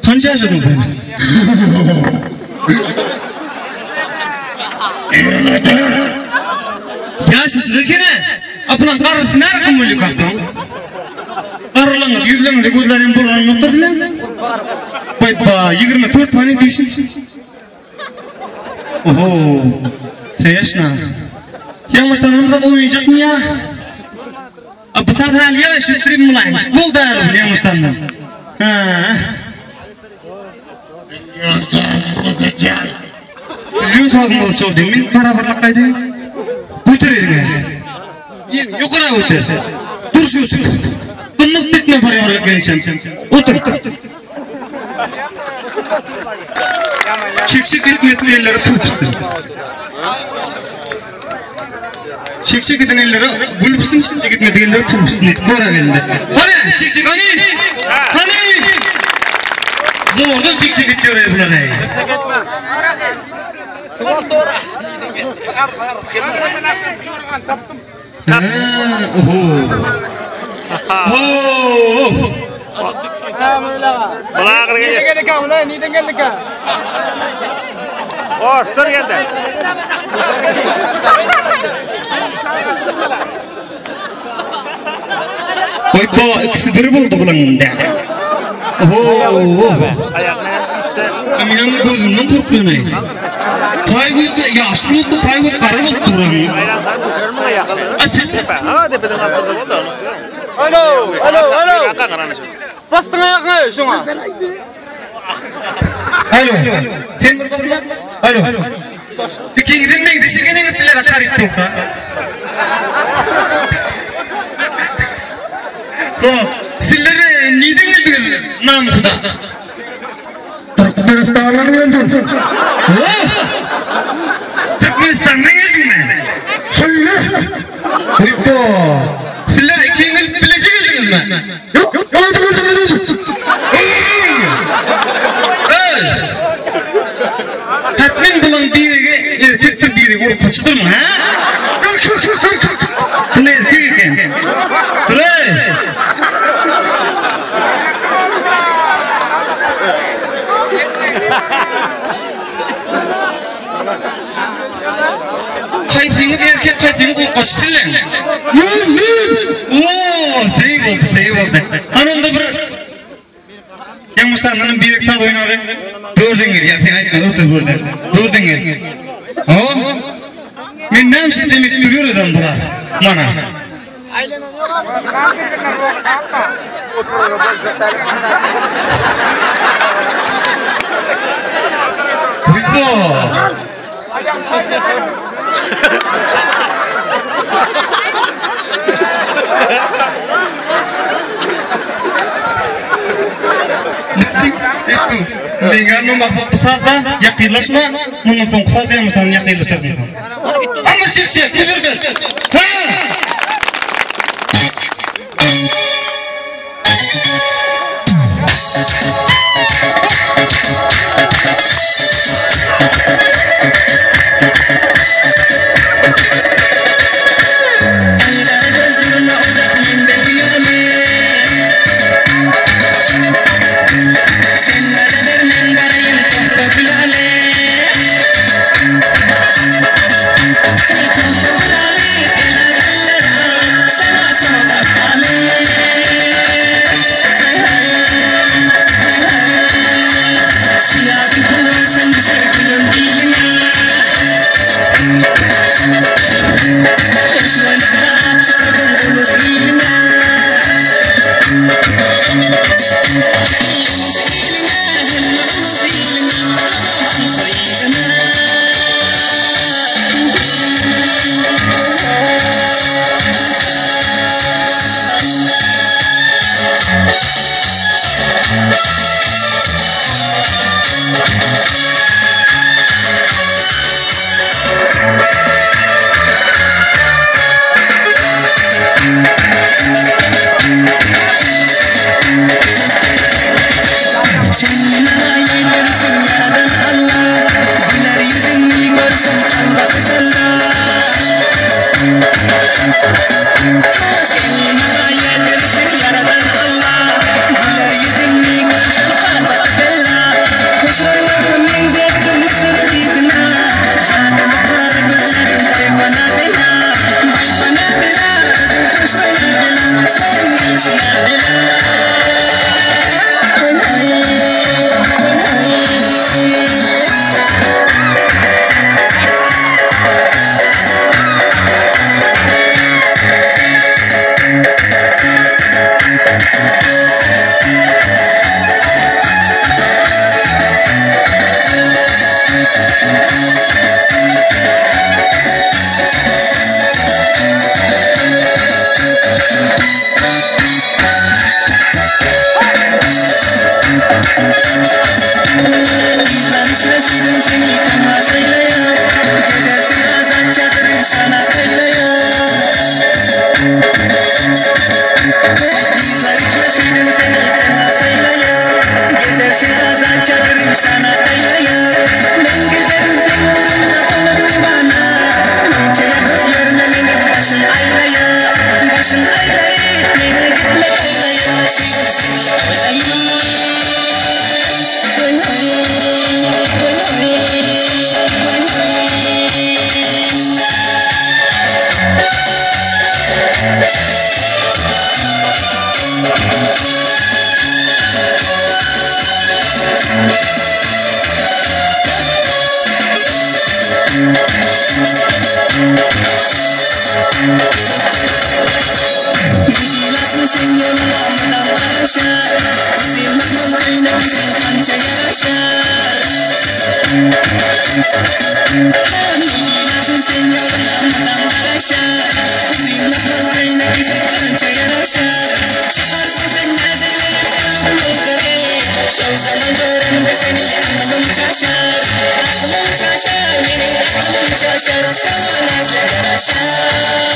Qancha yaşadın sen? Yaşasız kene. Apılan qarısı nere kımılı kaptan? Qarılanı, yüzlerini de gözlerini bulğanı noktadılar. Bayba, 24 tane değişin. Oho, sen yaşına. Yanmıştan hamdan oynayacak mı ya? Bu tarz hal yavaş yutturayım mı lan? Bol da yarım yanmıştandan. Milyon tazım olacak değil mi? Para varlıkaydı. Götür eline. Yukarı götür. Dur şu. Kımlık bitme para varlıkayacağım. Otur. Çek hükümetli elleri pulpüstür. Çek eden elleri gülpüstün çek etmedi elleri pulpüstün. Bora geldi. Hani çek hani. Hani. Zordan çek ediyor evlere. Oypa ikisi bir buldu bulanın da. Aminam gözümden korkuyor. Tay gözde yaşlı oldu, tay göz karı oldu duran. Alo. Bastın ayakına şuna. Alo. Sen mi bakma? Alo. İkingiden neydi? Şekene gittiler karip topta. Sizleri neyden geldiniz namusuda? Türkmenistan'dan geldim. Türkmenistan'dan geldin mi? Söyle. Oypa. Sizler ikiniz bilece geldiniz mi? Yok. Tatmin bulan biri erkektir biri vurup kaçıdır mı ha? Bu ne erkek iken? Dur Kaysınız erkek kaysınız vurup kaçıdır lan? Ooo sey oldu. Hanımda bir Yanmışlarının bir ektal oynadı. Gördün gel, sen aytma otur burada. Gördün gel. Men nam şey demek duruyor adam buna. Mana. Menggano makhluk pesasda yakınlaşma, bunun son kısa diyemezsen yakınlaşır diyor. Ama çek, bilirdir. sana ayaya ben gezerim seviyorum kapılıp divana Çaya kutlarına benim başım ayraya Başım ayraya beni gitme ayraya Sevdim seni ayraya Yılasın sen yollarından aşar Sevmez malıyla güzel kanca yaşar Yılasın sen yollarından aşar Sevmez malıyla güzel kanca yaşar Çıkarsın sen nezelerim yukarı Şov zaman görümde seni aklım şaşar Aklım şaşar benim aklım şaşar Sana nezlerim aşar